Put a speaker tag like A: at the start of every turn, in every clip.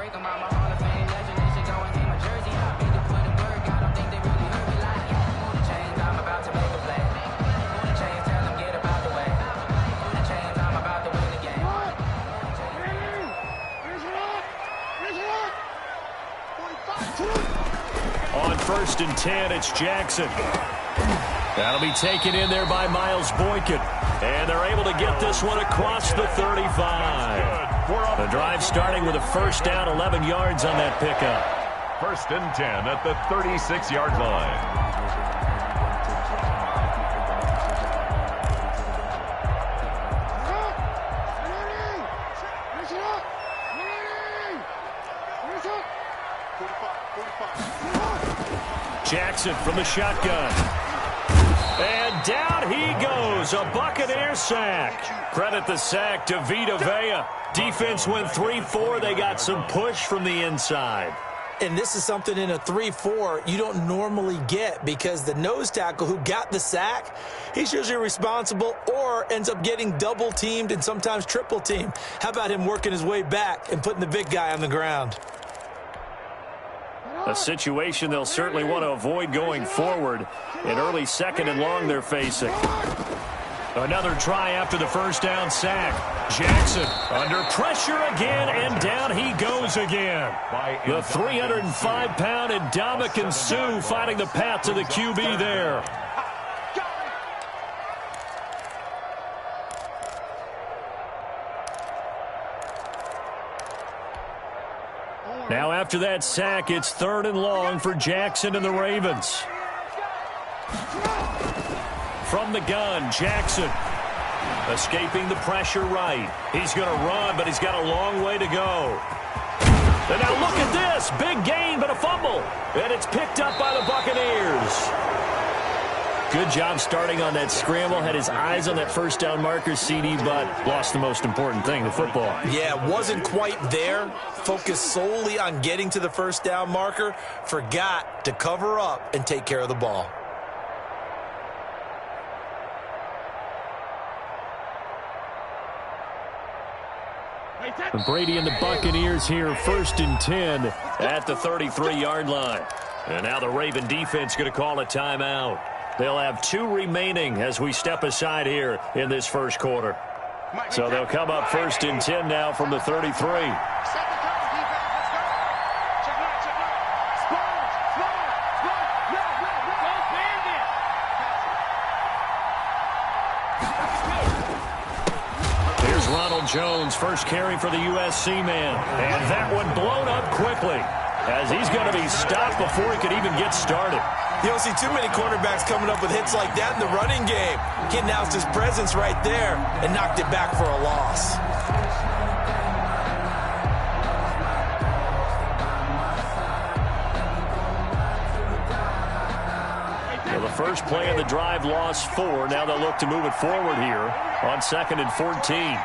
A: On 1st and 10, it's Jackson. That'll be taken in there by Miles Boykin. And they're able to get this one across the 35. The drive starting with a first down, 11 yards on that pickup.
B: 1st and 10 at the 36-yard line.
A: Jackson from the shotgun. And down he goes. A Buccaneer sack. Credit the sack to Vita Vea. Defense went 3-4. They got some push from the inside.
C: And this is something in a 3-4 you don't normally get, because the nose tackle who got the sack, he's usually responsible or ends up getting double teamed and sometimes triple teamed. How about him working his way back and putting the big guy on the ground?
A: A situation they'll certainly want to avoid going forward. An early 2nd and long they're facing. Another try after the first down sack. Jackson under pressure again, and down he goes again. The 305-pound Ndamukong Suh finding the path to the QB there. Now after that sack, it's 3rd and long for Jackson and the Ravens. From the gun, Jackson escaping the pressure right. He's going to run, but he's got a long way to go. And now look at this. Big gain, but a fumble. And it's picked up by the Buccaneers. Good job starting on that scramble. Had his eyes on that first down marker, CD, but lost the most important thing, the football.
C: Yeah, wasn't quite there. Focused solely on getting to the first down marker. Forgot to cover up and take care of the ball.
A: Brady and the Buccaneers here, 1st and 10 at the 33-yard line. And now the Raven defense going to call a timeout. They'll have 2 remaining as we step aside here in this first quarter. So they'll come up 1st and 10 now from the 33. Here's Ronald Jones, first carry for the USC man. And that one blown up quickly, as he's going to be stopped before he could even get started.
C: You don't see too many quarterbacks coming up with hits like that in the running game. He announced his presence right there and knocked it back for a loss.
A: Well, the first play of the drive lost 4. Now they'll look to move it forward here on 2nd and 14.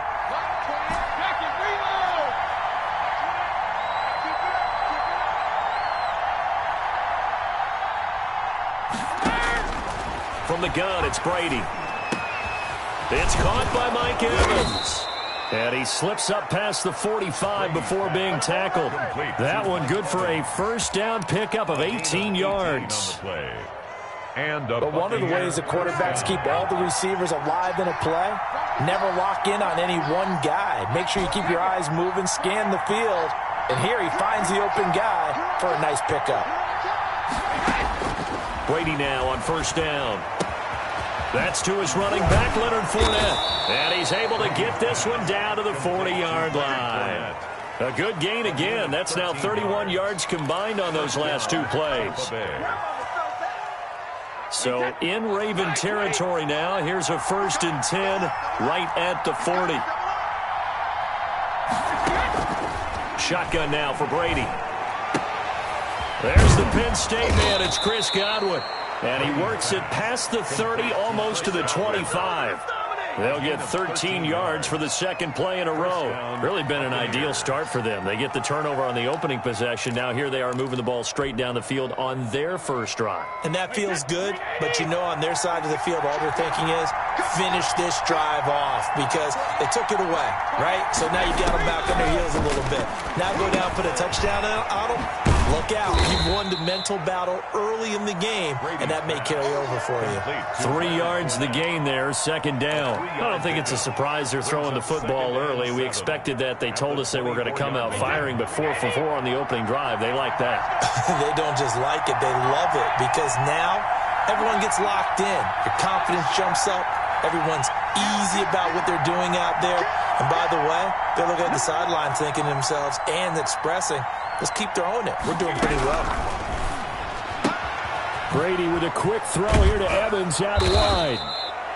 A: From the gun, it's Brady. It's caught by Mike Evans. And he slips up past the 45 before being tackled. That one good for a first down pickup of 18 yards.
C: But one of the ways the quarterbacks keep all the receivers alive in a play, never lock in on any one guy. Make sure you keep your eyes moving, scan the field. And here he finds the open guy for a nice pickup.
A: Brady now on first down. That's to his running back, Leonard Fournette. And he's able to get this one down to the 40-yard line. A good gain again. That's now 31 yards combined on those last 2 plays. So in Raven territory now. Here's a 1st and 10 right at the 40. Shotgun now for Brady. There's the Penn State man. It's Chris Godwin. And he works it past the 30, almost to the 25. They'll get 13 yards for the 2nd play in a row. Really been an ideal start for them. They get the turnover on the opening possession. Now here they are moving the ball straight down the field on their first drive.
C: And that feels good, but you know on their side of the field all they're thinking is, finish this drive off because they took it away, right? So now you got them back on their heels a little bit. Now go down, put a touchdown on them. Look out. You've won the mental battle early in the game, and that may carry over for you.
A: 3 yards the gain there, second down. I don't think it's a surprise they're throwing the football early. We expected that. They told us they were going to come out firing, but 4 for 4 on the opening drive. They like that.
C: They don't just like it. They love it because now everyone gets locked in. Your confidence jumps up. Everyone's easy about what they're doing out there. And by the way, they're looking at the sideline thinking to themselves and expressing, let's keep throwing it. We're doing pretty well.
A: Brady with a quick throw here to Evans out wide.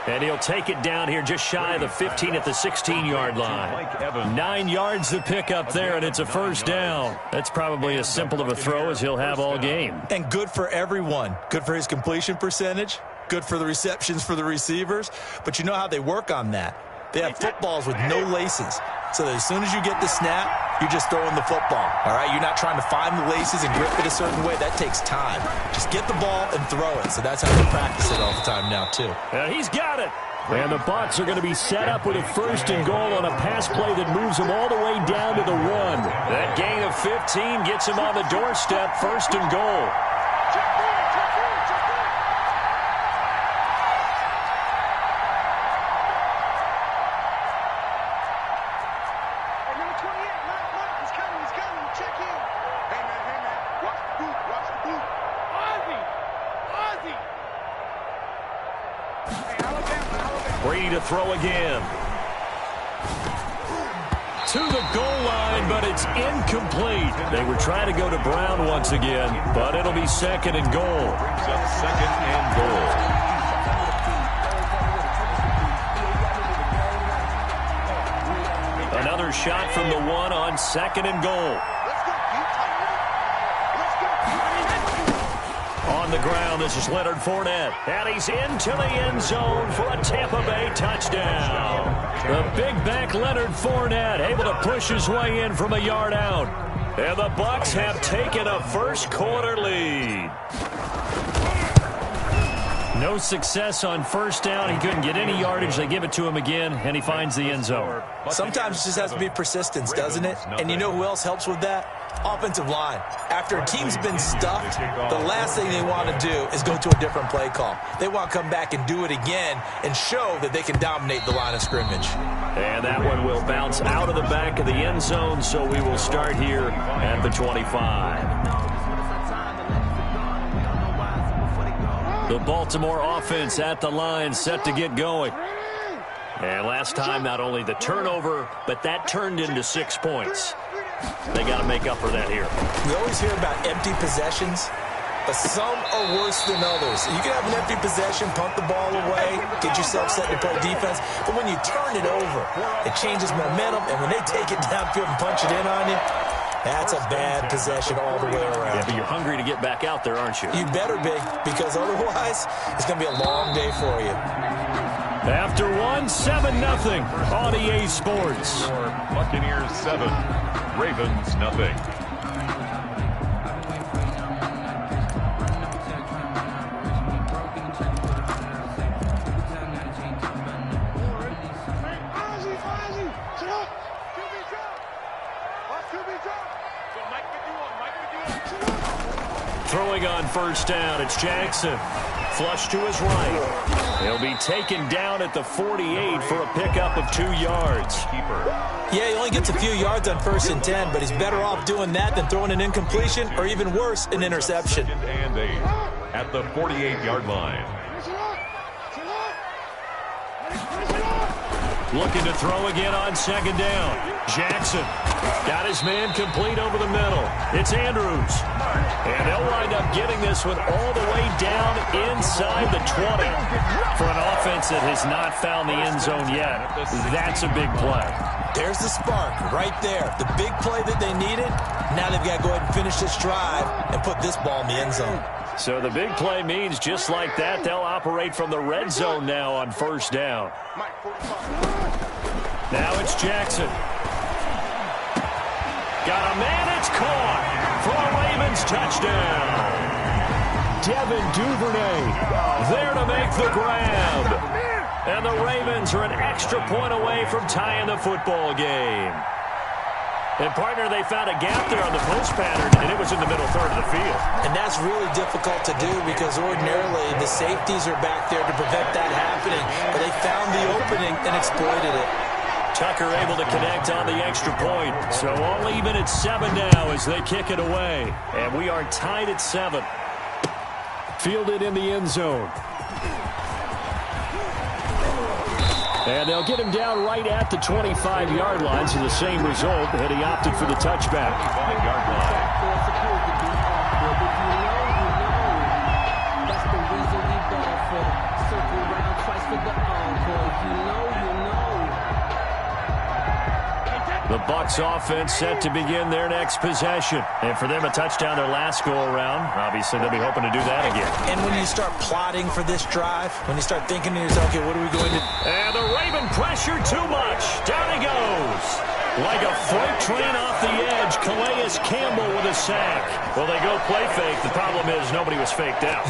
A: And he'll take it down here just shy of the 15 at the 16-yard line. 9 yards to pick up there, and it's a first down. That's probably as simple of a throw as he'll have all game.
C: And good for everyone. Good for his completion percentage. Good for the receptions for the receivers. But you know how they work on that. They have footballs with no laces. So that as soon as you get the snap, you're just throwing the football. All right? You're not trying to find the laces and grip it a certain way. That takes time. Just get the ball and throw it. So that's how they practice it all the time now, too.
A: And he's got it. And the Bucs are going to be set up with a first and goal on a pass play that moves them all the way down to the 1. That gain of 15 gets him on the doorstep, first and goal. Brady to throw again. To the goal line, but it's incomplete. They were trying to go to Brown once again, but it'll be second and goal.
B: Brings up second and goal.
A: Another shot from the 1 on second and goal. On the ground, this is Leonard Fournette. And he's into the end zone for a Tampa Bay touchdown. The big back Leonard Fournette able to push his way in from a yard out. And the Bucs have taken a first quarter lead. No success on first down. He couldn't get any yardage. They give it to him again, and he finds the end zone.
C: Sometimes it just has to be persistence, doesn't it? And you know who else helps with that? Offensive line. After a team's been stuffed, the last thing they want to do is go to a different play call. They want to come back and do it again and show that they can dominate the line of scrimmage. And
A: that one will bounce out of the back of the end zone, so we will start here at the 25. The Baltimore offense at the line, set to get going. And last time, not only the turnover, but that turned into 6 points. They got to make up for that here.
C: We always hear about empty possessions, but some are worse than others. You can have an empty possession, punt the ball away, get yourself set to play defense, but when you turn it over, it changes momentum, and when they take it downfield and punch it in on you, that's a bad possession all the way around.
A: Yeah, but you're hungry to get back out there, aren't you?
C: You better be, because otherwise, it's going to be a long day for you.
A: After 7-0 on EA Sports.
B: Buccaneers 7, Ravens nothing.
A: Throwing on first down, it's Jackson. Flush to his right. He'll be taken down at the 48 for a pickup of 2 yards.
C: Yeah, he only gets a few yards on 1st and 10, but he's better off doing that than throwing an incompletion or even worse, an interception.
B: 2nd and 8 at the 48-yard line.
A: Looking to throw again on 2nd down. Jackson got his man complete over the middle. It's Andrews. And they'll wind up getting this one all the way down inside the 20. For an offense that has not found the end zone yet, that's a big play.
C: There's the spark right there. The big play that they needed. Now they've got to go ahead and finish this drive and put this ball in the end zone.
A: So the big play means just like that, they'll operate from the red zone now on 1st down. Now it's Jackson. Got a man, it's caught for a Ravens touchdown. Devin Duvernay there to make the grab. And the Ravens are an extra point away from tying the football game. And, partner, they found a gap there on the post pattern, and it was in the middle third of the field.
C: And that's really difficult to do because ordinarily the safeties are back there to prevent that happening. But they found the opening and exploited it.
A: Tucker able to connect on the extra point. So all even at 7 now as they kick it away. And we are tied at 7. Fielded in the end zone. And they'll get him down right at the 25-yard line, so the same result, and he opted for the touchback.
B: 25-yard line.
D: That's the reason we go for circle round twice for the encore. If you know, you know.
A: The Bucs offense set to begin their next possession. And for them, a touchdown their last go-around. Obviously, they'll be hoping to do that again.
C: And when you start plotting for this drive, when you start thinking to yourself, okay, what are we going to...
A: And the Raven pressure too much. Down he goes. Like a freight train off the edge, Calais Campbell with a sack. Well, they go play fake. The problem is nobody was faked out.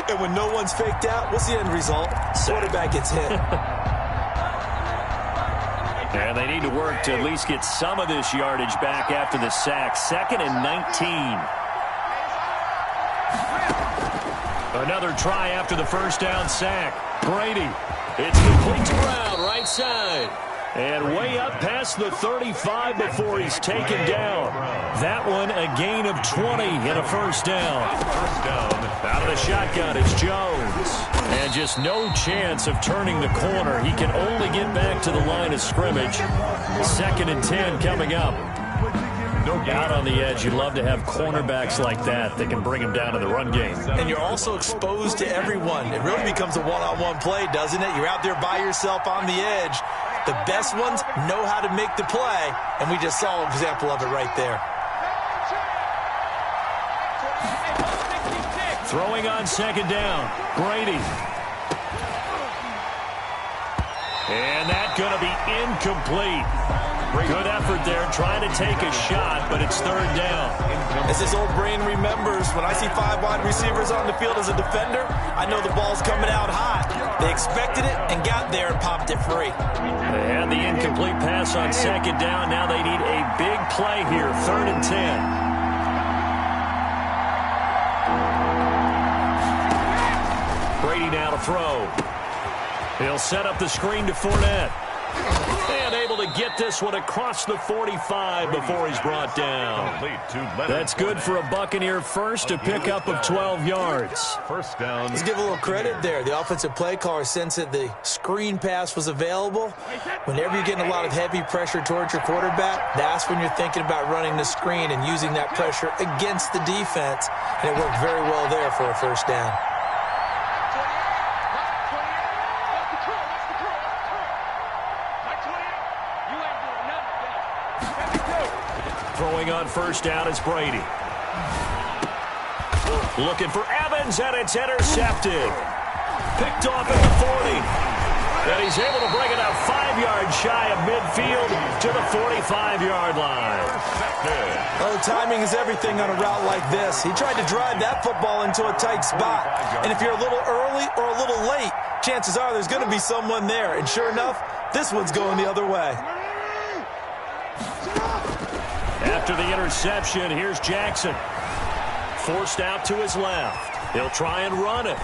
C: And when no one's faked out, what's the end result? Quarterback gets hit.
A: And they need to work to at least get some of this yardage back after the sack. 2nd and 19. Another try after the first down sack. Brady. It's complete to Brown, right side. And way up past the 35 before he's taken down. That one a gain of 20 and a first down.
B: First down.
A: Out of the shotgun, it's Jones. And just no chance of turning the corner. He can only get back to the line of scrimmage. 2nd and 10 coming up. Out on the edge, you love to have cornerbacks like that can bring him down to the run game.
C: And you're also exposed to everyone. It really becomes a one-on-one play, doesn't it? You're out there by yourself on the edge. The best ones know how to make the play, and we just saw an example of it right there.
A: Throwing on 2nd down, Brady. And that's going to be incomplete. Good effort there, trying to take a shot, but it's 3rd down.
C: As this old brain remembers, when I see 5 wide receivers on the field as a defender, I know the ball's coming out hot. They expected it and got there and popped it free.
A: They had the incomplete pass on 2nd down. Now they need a big play here, 3rd and 10. Brady now to throw. He'll set up the screen to Fournette. And able to get this one across the 45 before he's brought down. That's good for a Buccaneer first, a pickup of 12 yards.
B: First down.
C: Let's give a little credit there. The offensive play caller sensed that the screen pass was available. Whenever you're getting a lot of heavy pressure towards your quarterback, that's when you're thinking about running the screen and using that pressure against the defense. And it worked very well there for a first down.
A: Throwing on first down is Brady. Looking for Evans, and it's intercepted. Picked off at the 40. And he's able to bring it up 5 yards shy of midfield to the 45-yard line.
C: Oh, timing is everything on a route like this. He tried to drive that football into a tight spot. And if you're a little early or a little late, chances are there's going to be someone there. And sure enough, this one's going the other way.
A: After the interception, here's Jackson. Forced out to his left. He'll try and run it.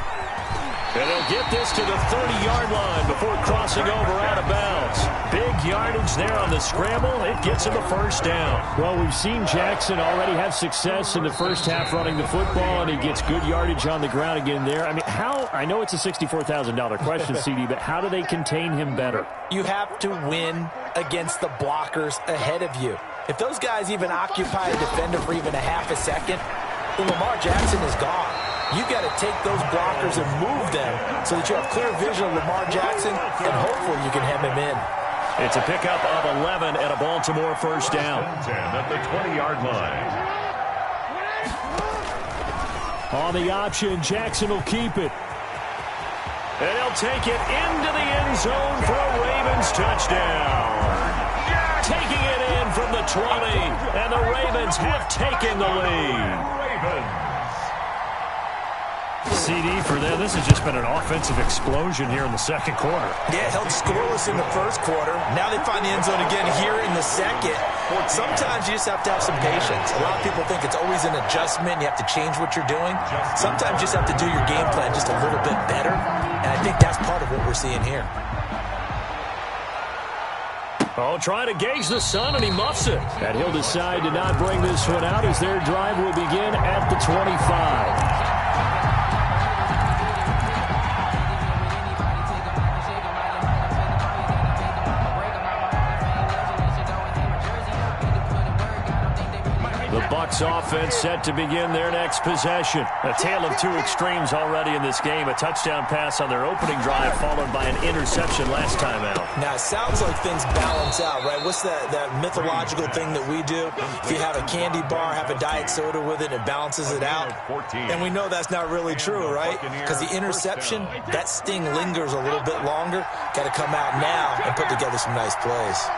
A: And he'll get this to the 30-yard line before crossing over out of bounds. Big yardage there on the scramble. It gets him a first down.
E: Well, we've seen Jackson already have success in the first half running the football, and he gets good yardage on the ground again there. I mean, I know it's a $64,000 question, CD, but how do they contain him better?
C: You have to win against the blockers ahead of you. If those guys even occupy a defender for even a half a second, then Lamar Jackson is gone. You got to take those blockers and move them so that you have clear vision of Lamar Jackson, and hopefully you can hem him in.
A: It's a pickup of 11 and a Baltimore first down.
B: 10 at the 20-yard line.
E: On the option, Jackson will keep it.
A: And he'll take it into the end zone for a Ravens touchdown. Taking it in from the 20, and the Ravens have taken the lead. CD for them. This has just been an offensive explosion here in the second quarter.
C: Yeah, held scoreless in the first quarter. Now they find the end zone again here in the second. Sometimes you just have to have some patience. A lot of people think it's always an adjustment. You have to change what you're doing. Sometimes you just have to do your game plan just a little bit better. And I think that's part of what we're seeing here.
A: Oh, trying to gauge the sun, and he muffs it.
E: And he'll decide to not bring this one out as their drive will begin at the 25. The Bucs offense set to begin their next possession. A tale of two extremes already in this game. A touchdown pass on their opening drive followed by an interception last time out.
C: Now, it sounds like things balance out, right? What's that mythological thing that we do? If you have a candy bar, have a diet soda with it, it balances it out. And we know that's not really true, right? Because the interception, that sting lingers a little bit longer. Got to come out now and put together some nice plays.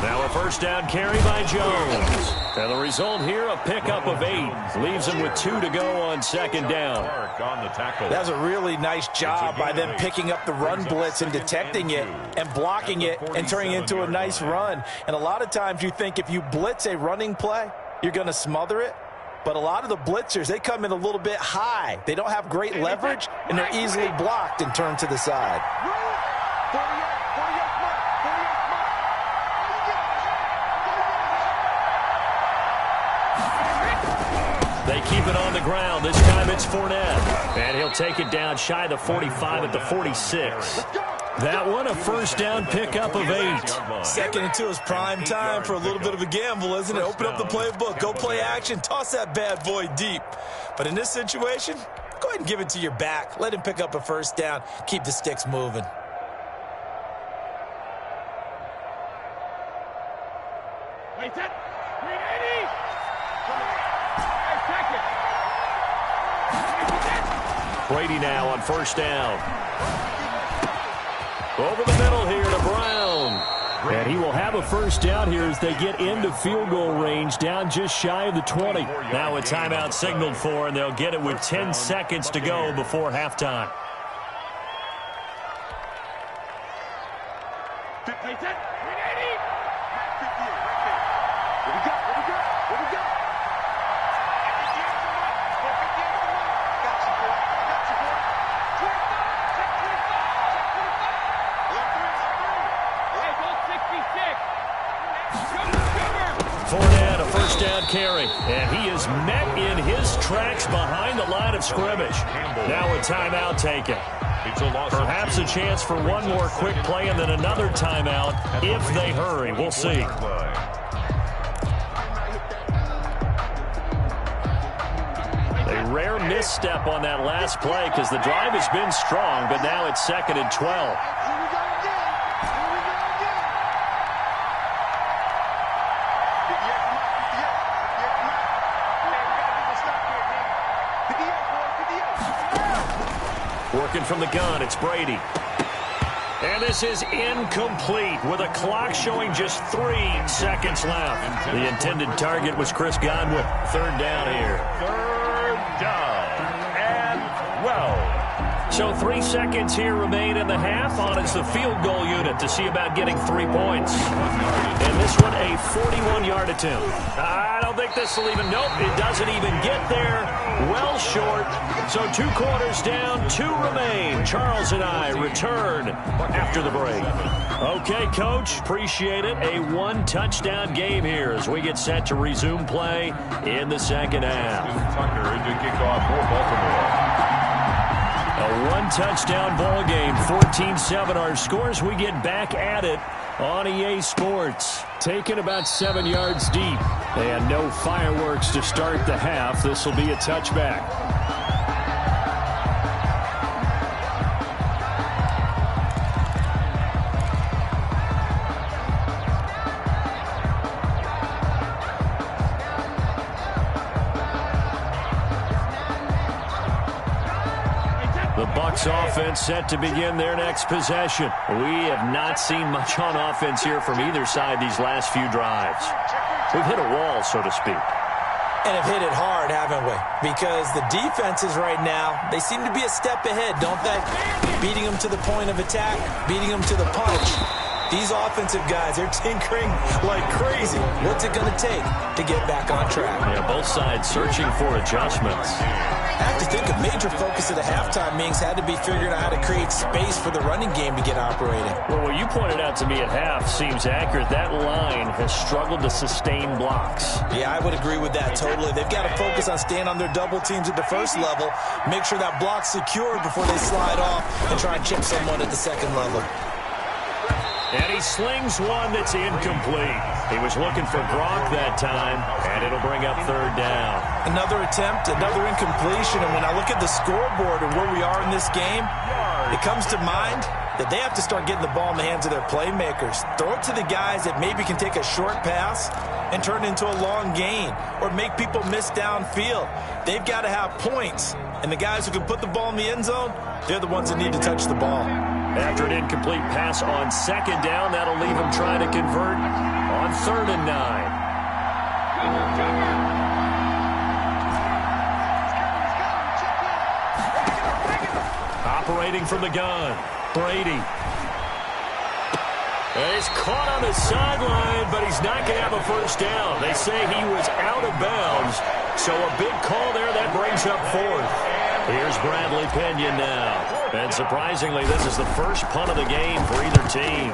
A: Now a first down carry by Jones. And the result here, a pickup of 8. Leaves him with 2 to go on second down.
C: That was a really nice job by them picking up the run blitz and detecting it and blocking it and turning it into a nice run. And a lot of times you think if you blitz a running play, you're going to smother it. But a lot of the blitzers, they come in a little bit high. They don't have great leverage, and they're easily blocked and turned to the side.
A: They keep it on the ground. This time it's Fournette. And he'll take it down shy of the 45 at the 46. That one, a first down pickup of 8.
C: Second and 2 is prime time for a little bit of a gamble, isn't it? Open up the playbook, go play action, toss that bad boy deep. But in this situation, go ahead and give it to your back. Let him pick up a first down. Keep the sticks moving.
F: Wait, set. 380.
A: Brady now on first down. Over the middle here to Brown.
E: And he will have a first down here as they get into field goal range, down just shy of the 20.
A: Now a timeout signaled for, and they'll get it with 10 seconds to go before halftime.
F: Wait, set. 380. Here we go. Here we go.
A: Fournette, a first down carry, and he is met in his tracks behind the line of scrimmage. Now a timeout taken. Perhaps a chance for one more quick play and then another timeout if they hurry. We'll see. A rare misstep on that last play because the drive has been strong, but now it's 2nd and 12. Working from the gun, it's Brady. And this is incomplete with a clock showing just 3 seconds left. The intended target was Chris Godwin. Third down here.
B: Third down and 12.
A: So 3 seconds here remain in the half. On is the field goal unit to see about getting 3 points. And this one a 41-yard attempt. I don't think this will even, nope, it doesn't even get there. Well short. So 2 quarters down, 2 remain. Charles and I return after the break. Okay, Coach, appreciate it. A 1-touchdown game here as we get set to resume play in the second half.
B: Tucker into kickoff for Baltimore.
A: A 1-touchdown ball game, 14-7 our scores. We get back at it on EA Sports.
E: Taken about 7 yards deep. And no fireworks to start the half. This will be a touchback.
A: Offense set to begin their next possession. We have not seen much on offense here from either side these last few drives. We've hit a wall, so to speak.
C: And have hit it hard, haven't we? Because the defenses right now, they seem to be a step ahead, don't they? Beating them to the point of attack, beating them to the punch. These offensive guys, they're tinkering like crazy. What's it going to take to get back on track?
E: Yeah, both sides searching for adjustments.
C: I have to think a major focus of the halftime meetings had to be figuring out how to create space for the running game to get operating.
E: Well, what you pointed out to me at half seems accurate. That line has struggled to sustain blocks.
C: Yeah, I would agree with that totally. They've got to focus on staying on their double teams at the first level, make sure that block's secure before they slide off and try and chip someone at the second level.
E: And he slings one that's incomplete. He was looking for Gronk that time, and it'll bring up third down.
C: Another attempt, another incompletion, and when I look at the scoreboard and where we are in this game, it comes to mind that they have to start getting the ball in the hands of their playmakers. Throw it to the guys that maybe can take a short pass and turn it into a long gain or make people miss downfield. They've got to have points, and the guys who can put the ball in the end zone, they're the ones that need to touch the ball.
E: After an incomplete pass on second down, that'll leave him trying to convert on 3rd and 9. Operating from the gun, Brady. He's caught on the sideline, but he's not going to have a first down. They say he was out of bounds, so a big call there that brings up 4th. Here's Bradley Pinion now. And surprisingly, this is the first punt of the game for either team.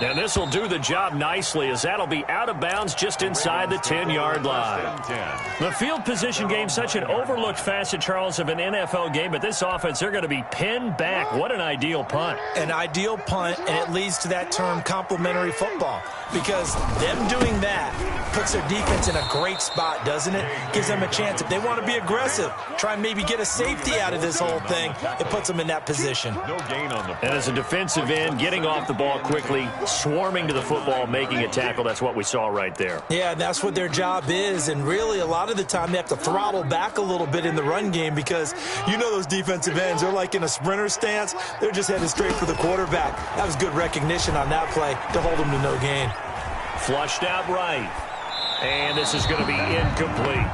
E: And this will do the job nicely, as that'll be out of bounds just inside the 10-yard line. The field position game, such an overlooked facet, Charles, of an NFL game, but this offense, they're going to be pinned back. What an ideal punt.
C: An ideal punt, and it leads to that term complementary football, because them doing that puts their defense in a great spot, doesn't it? Gives them a chance. If they want to be aggressive, try and maybe get a safety out of this whole thing, it puts them in that position.
B: No gain on the.
E: And as a defensive end, getting off the ball quickly, swarming to the football, making a tackle, that's what we saw right there.
C: Yeah, that's what their job is, and really a lot of the time they have to throttle back a little bit in the run game, because you know those defensive ends, they're like in a sprinter stance. They're just headed straight for the quarterback. That was good recognition on that play to hold them to no gain.
E: Flushed out right. And this is going to be incomplete.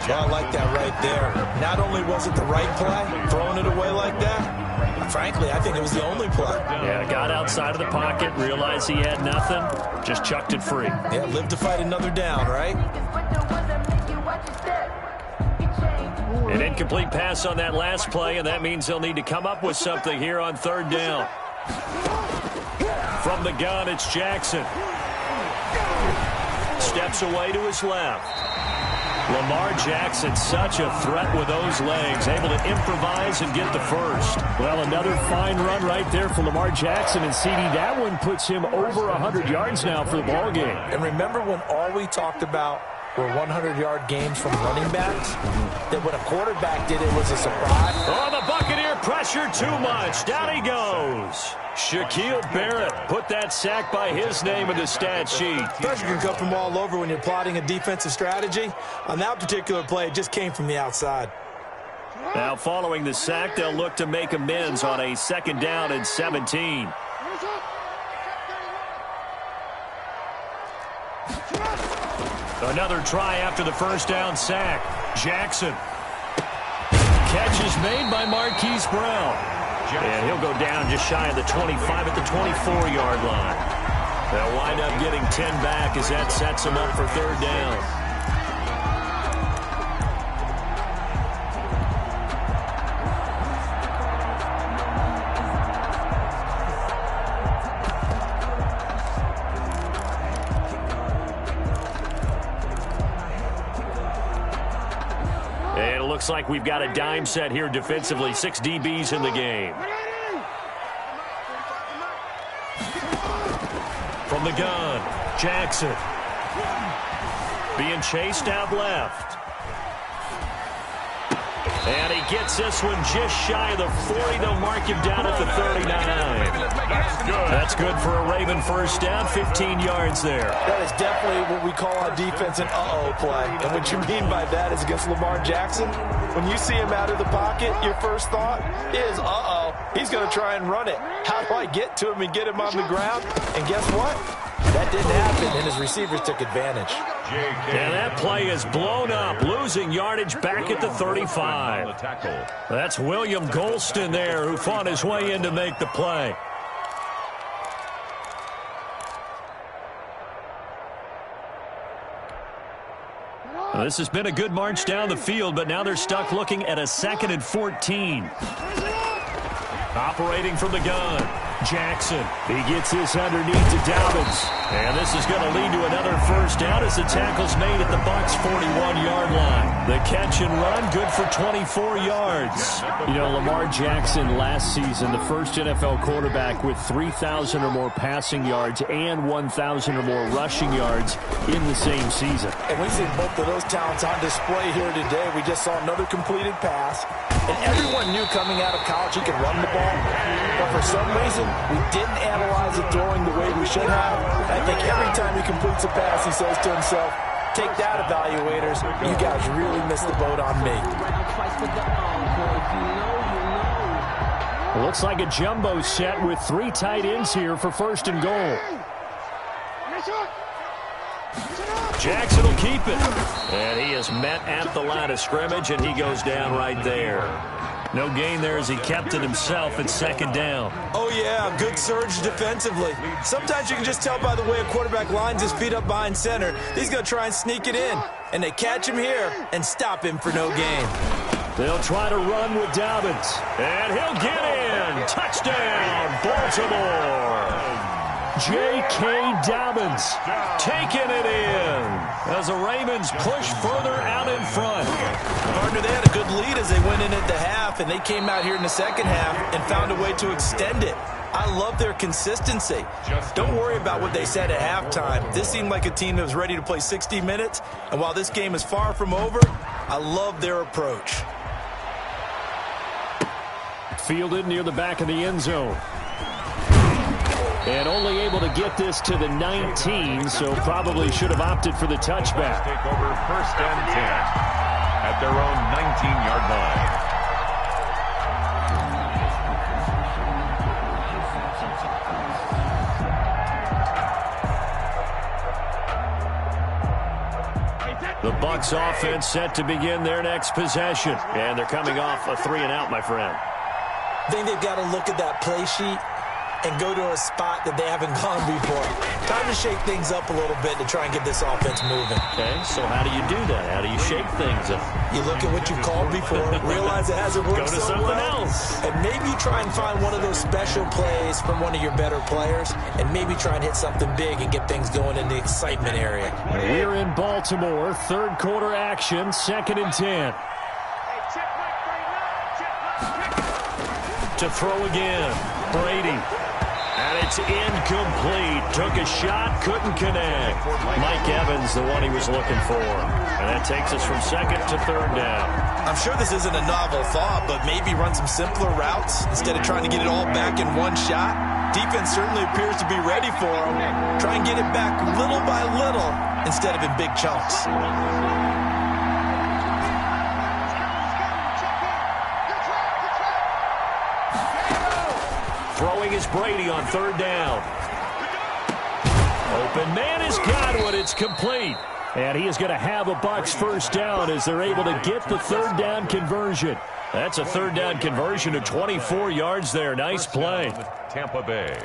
C: Well, I like that right there. Not only was it the right play, throwing it away like that, frankly, I think it was the only play.
E: Yeah, got outside of the pocket, realized he had nothing, just chucked it free.
C: Yeah, live to fight another down, right?
E: An incomplete pass on that last play, and that means they'll need to come up with something here on 3rd down. From the gun, it's Jackson. Steps away to his left. Lamar Jackson, such a threat with those legs, able to improvise and get the first.
A: Well, another fine run right there for Lamar Jackson, and CD, that one puts him over 100 yards now for the ball game.
C: And remember when all we talked about were 100-yard games from running backs? That when a quarterback did it was a surprise.
E: Oh, the Buccaneer pressure too much. Down he goes. Shaquille Barrett put that sack by his name in the stat sheet.
C: Pressure can come from all over when you're plotting a defensive strategy. On that particular play, it just came from the outside.
E: Now following the sack, they'll look to make amends on a 2nd down and 17. Another try after the first down sack. Jackson. Catch is made by Marquise Brown. And he'll go down just shy of the 25 at the 24-yard line. They'll wind up getting 10 back as that sets them up for 3rd down. Looks like we've got a dime set here defensively. 6 DBs in the game. From the gun, Jackson. Being chased out left. And he gets this one just shy of the 40. They'll mark him down at the 39. That's good for a Raven first down, 15 yards there.
C: That is definitely what we call on defense an uh-oh play. And what you mean by that is against Lamar Jackson, when you see him out of the pocket, your first thought is, uh-oh, he's going to try and run it. How do I get to him and get him on the ground? And guess what? That didn't happen, and his receivers took advantage.
E: And that play is blown up, losing yardage back at the 35. That's William Golston there, who fought his way in to make the play. Well, this has been a good march down the field, but now they're stuck looking at a 2nd and 14. Operating from the gun, Jackson. He gets this underneath to Dobbins. And this is going to lead to another first down as the tackle's made at the Bucs' 41-yard line. The catch and run, good for 24 yards. You know, Lamar Jackson last season, the first NFL quarterback with 3,000 or more passing yards and 1,000 or more rushing yards in the same season.
C: And we see both of those talents on display here today. We just saw another completed pass. And everyone knew coming out of college he could run the ball. But for some reason, we didn't analyze it throwing the way we should have. I think every time he completes a pass, he says to himself, take that, evaluators. You guys really missed the boat on me.
E: Looks like a jumbo set with 3 tight ends here for 1st and goal. Jackson will keep it. And he is met at the line of scrimmage, and he goes down right there. No gain there as he kept it himself at 2nd down.
C: Oh, yeah, good surge defensively. Sometimes you can just tell by the way a quarterback lines his feet up behind center. He's going to try and sneak it in. And they catch him here and stop him for no gain.
E: They'll try to run with Dobbins. And he'll get in. Touchdown, Baltimore. J.K. Dobbins taking it in as the Ravens push further out in front.
C: Partner, they had a good lead as they went in at the half, and they came out here in the second half and found a way to extend it. I love their consistency. Don't worry about what they said at halftime. This seemed like a team that was ready to play 60 minutes, and while this game is far from over, I love their approach.
E: Fielded near the back of the end zone. And only able to get this to the 19, so probably should have opted for the touchback.
B: Take over 1st and 10 at their own 19-yard
E: line. The Bucs offense set to begin their next possession. And they're coming off a 3-and-out, my friend.
C: I think they've got to look at that play sheet and go to a spot that they haven't gone before. Time to shake things up a little bit to try and get this offense moving.
E: Okay, so how do you do that? How do you shake things up?
C: You look at what you've called before, realize it hasn't worked
E: Go to
C: so
E: something
C: well,
E: else.
C: and maybe try and find one of those special plays from one of your better players, and maybe try and hit something big and get things going in the excitement area.
E: We're in Baltimore, 3rd quarter action, 2nd and 10. To throw again, Brady. And it's incomplete. Took a shot, couldn't connect. Mike Evans, the one he was looking for. And that takes us from 2nd to 3rd down.
C: I'm sure this isn't a novel thought, but maybe run some simpler routes instead of trying to get it all back in one shot. Defense certainly appears to be ready for them. Try and get it back little by little instead of in big chunks.
E: Throwing is Brady on 3rd down. Open man has got one. It's complete. And he is going to have a Bucs first down as they're able to get the 3rd down conversion. That's a 3rd down conversion of 24 yards there. Nice play.
B: Tampa Bay.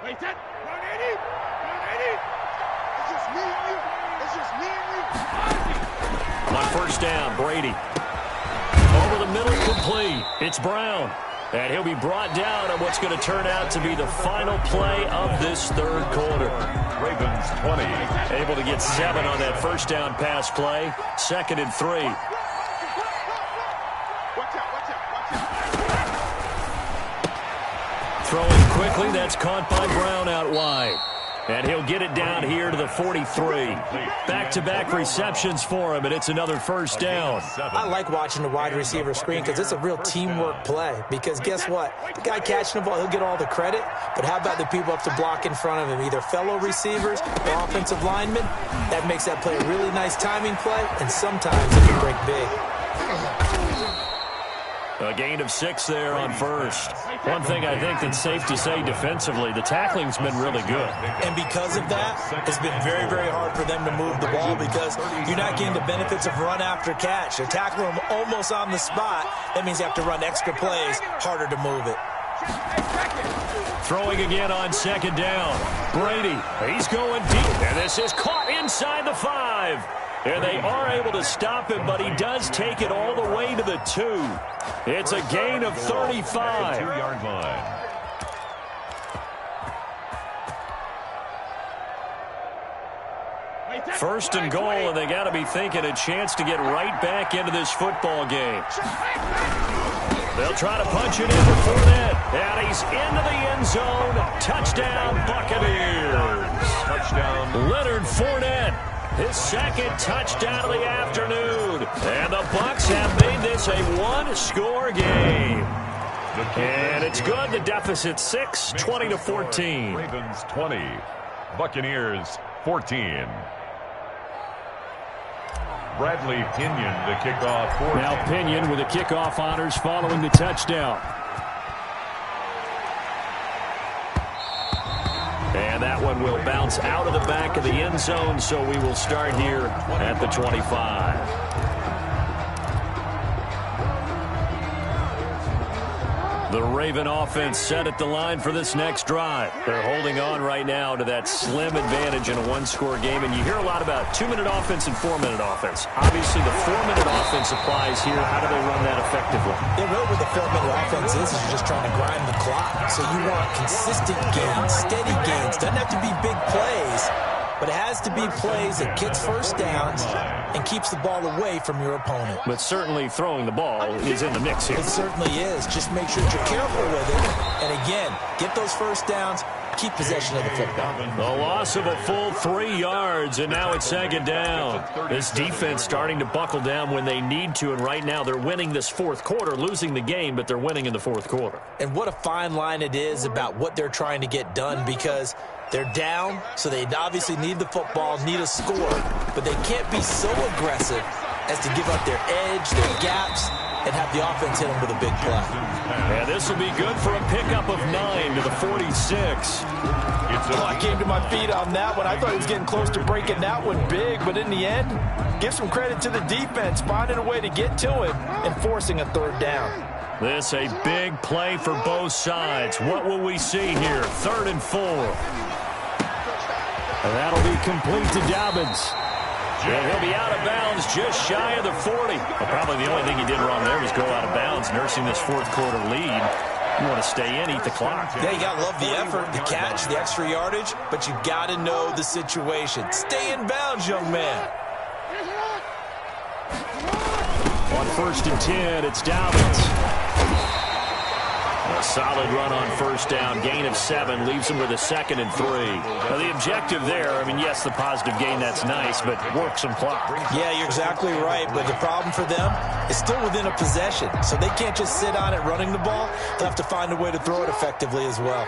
F: Wait, that 180. 180. It's just me and you. It's just me and you.
E: On 1st down, Brady. Over the middle, complete. It's Brown. And he'll be brought down on what's going to turn out to be the final play of this 3rd quarter.
B: Ravens 20.
E: Able to get 7 on that 1st down pass play. 2nd and 3. Throwing quickly, that's caught by Brown out wide. And he'll get it down here to the 43. Back-to-back receptions for him, and it's another first down.
C: I like watching the wide receiver screen because it's a real teamwork play. Because guess what? The guy catching the ball, he'll get all the credit. But how about the people up to block in front of him, either fellow receivers or offensive linemen? That makes that play a really nice timing play, and sometimes it can break big.
E: A gain of 6 there on first. One thing I think that's safe to say defensively, the tackling's been really good.
C: And because of that, it's been very, very hard for them to move the ball because you're not getting the benefits of run after catch. They're tackling them almost on the spot. That means you have to run extra plays, harder to move it.
E: Throwing again on second down. Brady, he's going deep, and this is caught inside the 5. And they are able to stop him, but he does take it all the way to the 2. It's a gain of 35.
B: 2-yard line.
E: First and goal, and they got to be thinking a chance to get right back into this football game. They'll try to punch it in to Fournette, and he's into the end zone. Touchdown, Buccaneers.
B: Touchdown.
E: Leonard Fournette. His second touchdown of the afternoon. And the Bucs have made this a one-score game. And it's good. The deficit 6, 20-14.
B: Ravens 20. Buccaneers 14. Bradley Pinion, the kickoff for
E: Now Pinion with the kickoff honors following the touchdown. And that one will bounce out of the back of the end zone, so we will start here at the 25. The Raven offense set at the line for this next drive. They're holding on right now to that slim advantage in a one-score game, and you hear a lot about 2-minute offense and 4-minute offense. Obviously, the 4-minute offense applies here. How do they run that effectively?
C: Yeah, really what the 4-minute offense is you're just trying to grind the clock. So you want consistent gains, steady gains. Doesn't have to be big plays, but it has to be plays that gets first downs and keeps the ball away from your opponent.
E: But certainly throwing the ball is in the mix here.
C: It certainly is. Just make sure that you're careful with it. And again, get those first downs, keep possession of the football.
E: The loss of a full 3 yards, and now it's second down. This defense starting to buckle down when they need to, and right now they're winning this fourth quarter, losing the game, but they're winning in the fourth quarter.
C: And what a fine line it is about what they're trying to get done, because they're down, so they obviously need the football, need a score, but they can't be so aggressive as to give up their edge, their gaps, and have the offense hit them with a big play.
E: Yeah, this will be good for a pickup of 9 to the 46.
C: I came to my feet on that one. I thought he was getting close to breaking that one big, but in the end, give some credit to the defense, finding a way to get to him and forcing a third down.
E: This a big play for both sides. What will we see here? 3rd and 4. And that'll be complete to Dobbins. And he'll be out of bounds just shy of the 40. Well, probably the only thing he did wrong there was go out of bounds, nursing this fourth quarter lead. You want to stay in, eat the clock.
C: Yeah, you got to love the effort, the catch, the extra yardage, but you got to know the situation. Stay in bounds, young man.
E: On 1st and 10, it's Dobbins. A solid run on first down. Gain of 7 leaves him with a 2nd and 3. Now, the objective there, I mean, yes, the positive gain, that's nice, but work some clock.
C: Yeah, you're exactly right, but the problem for them is still within a possession, so they can't just sit on it running the ball. They'll have to find a way to throw it effectively as well.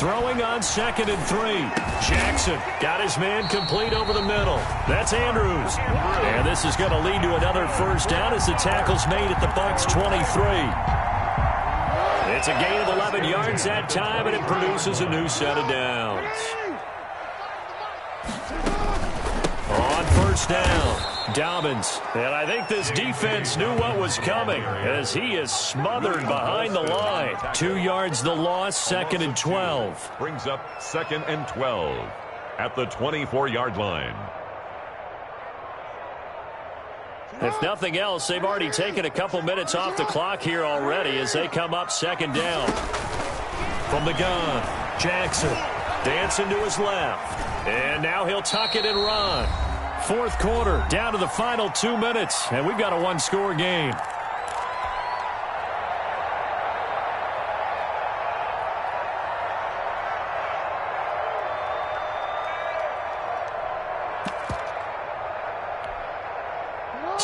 E: Throwing on 2nd and 3. Jackson got his man complete over the middle. That's Andrews. And this is going to lead to another first down as the tackle's made at the Bucs 23. It's a gain of 11 yards that time, and it produces a new set of downs. On first down, Dobbins. And I think this defense knew what was coming as he is smothered behind the line. 2 yards the loss, 2nd and 12.
B: Brings up 2nd and 12 at the 24-yard line.
E: If nothing else, they've already taken a couple minutes off the clock here already as they come up 2nd down. From the gun, Jackson dancing to his left. And now he'll tuck it and run. Fourth quarter, down to the final 2 minutes, and we've got a one-score game.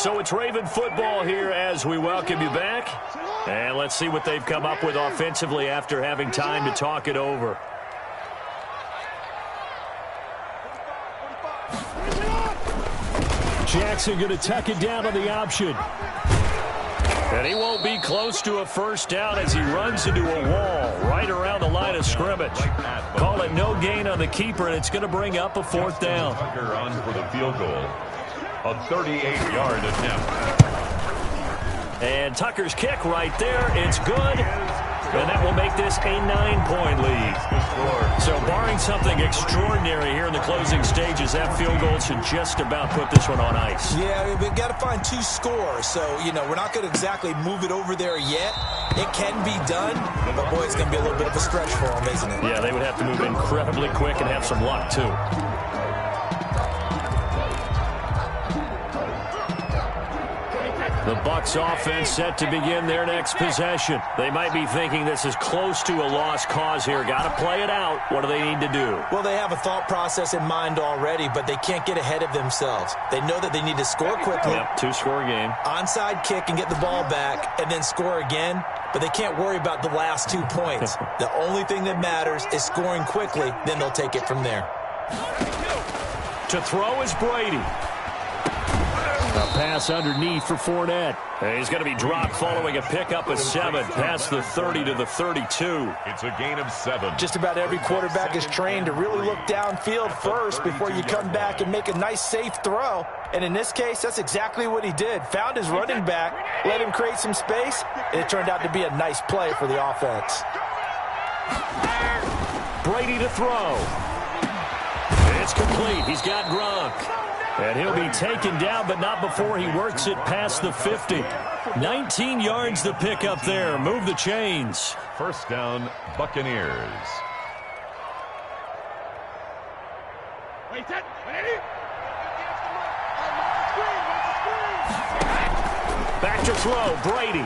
E: So it's Raven football here as we welcome you back. And let's see what they've come up with offensively after having time to talk it over. Jackson going to tuck it down on the option. And he won't be close to a first down as he runs into a wall right around the line of scrimmage. Call it no gain on the keeper, and it's going to bring up a fourth down.
B: Tucker on for the field goal. A 38-yard attempt.
E: And Tucker's kick right there. It's good. And that will make this a 9-point lead. So barring something extraordinary here in the closing stages, that field goal should just about put this one on ice.
C: Yeah, we've got to find 2 scores. So, we're not going to exactly move it over there yet. It can be done, but boy, it's going to be a little bit of a stretch for them, isn't it?
E: Yeah, they would have to move incredibly quick and have some luck, too. The Bucs offense set to begin their next possession. They might be thinking this is close to a lost cause here. Got to play it out. What do they need to do?
C: Well, they have a thought process in mind already, but they can't get ahead of themselves. They know that they need to score quickly.
E: Yep, 2-score game.
C: Onside kick and get the ball back and then score again, but they can't worry about the last 2 points. The only thing that matters is scoring quickly, then they'll take it from there.
E: To throw is Brady. A pass underneath for Fournette. And he's going to be dropped following a pickup of 7 past the 30 to the 32.
B: It's a gain of 7.
C: Just about every quarterback is trained to really look downfield first before you come back and make a nice, safe throw. And in this case, that's exactly what he did. Found his running back, let him create some space, and it turned out to be a nice play for the offense.
E: Brady to throw. It's complete. He's got Gronk. And he'll be taken down, but not before he works it past the 50. 19 yards to pick up there. Move the chains.
B: First down, Buccaneers.
E: Back to throw, Brady.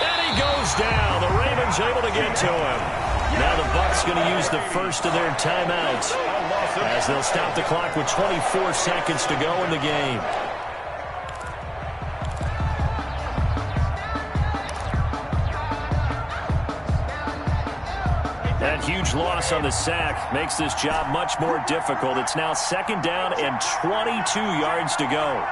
E: And he goes down. The Ravens able to get to him. Now the Bucs going to use the first of their timeouts as they'll stop the clock with 24 seconds to go in the game. That huge loss on the sack makes this job much more difficult. It's now 2nd down and 22 yards to go.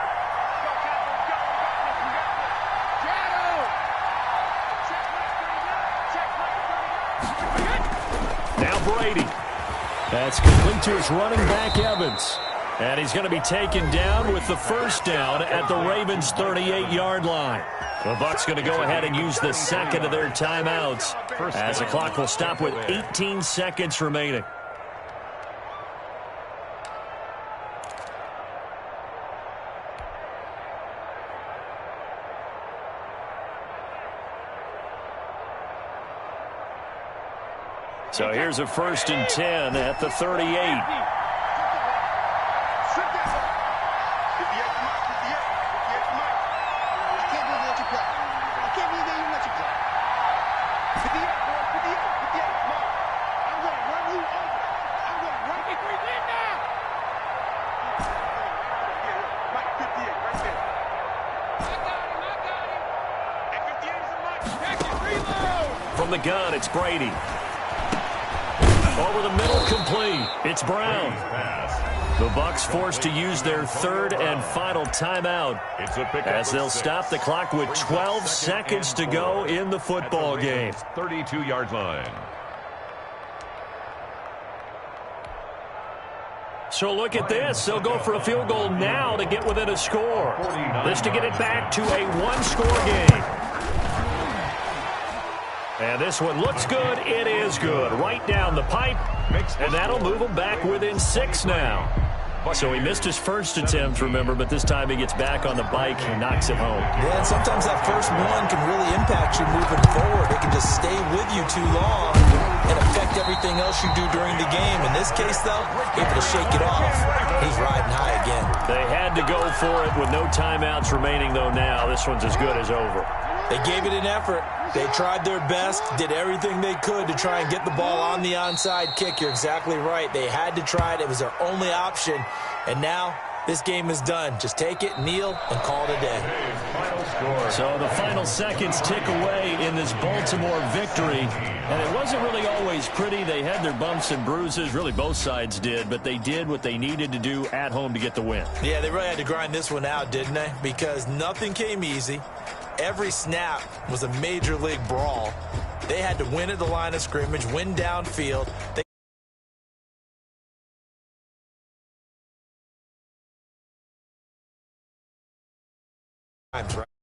E: Brady. That's complete to his running back, Evans. And he's going to be taken down with the first down at the Ravens' 38-yard line. The Bucs going to go ahead and use the second of their timeouts as the clock will stop with 18 seconds remaining. So here's a 1st and 10 at the 38. From the gun, it's Brady. Over the middle, complete. It's Brown. The Bucs forced to use their 3rd and final timeout as they'll stop the clock with 12 seconds to go in the football game.
B: 32-yard line.
E: So look at this. They'll go for a field goal now to get within a score. This to get it back to a 1-score game. And this one looks good. It is good. Right down the pipe. And that'll move him back within 6 now. So he missed his first attempt, remember, but this time he gets back on the bike and knocks it home.
C: Yeah, and sometimes that first one can really impact you moving forward. It can just stay with you too long and affect everything else you do during the game. In this case, though, able to shake it off. He's riding high again.
E: They had to go for it with no timeouts remaining, though, now. This one's as good as over.
C: They gave it an effort. They tried their best, did everything they could to try and get the ball on the onside kick. You're exactly right. They had to try it. It was their only option. And now this game is done. Just take it, kneel, and call it a day.
E: So the final seconds tick away in this Baltimore victory. And it wasn't really always pretty. They had their bumps and bruises. Really, both sides did. But they did what they needed to do at home to get the win.
C: Yeah, they really had to grind this one out, didn't they? Because nothing came easy. Every snap was a major league brawl. They had to win at the line of scrimmage, win downfield. Right?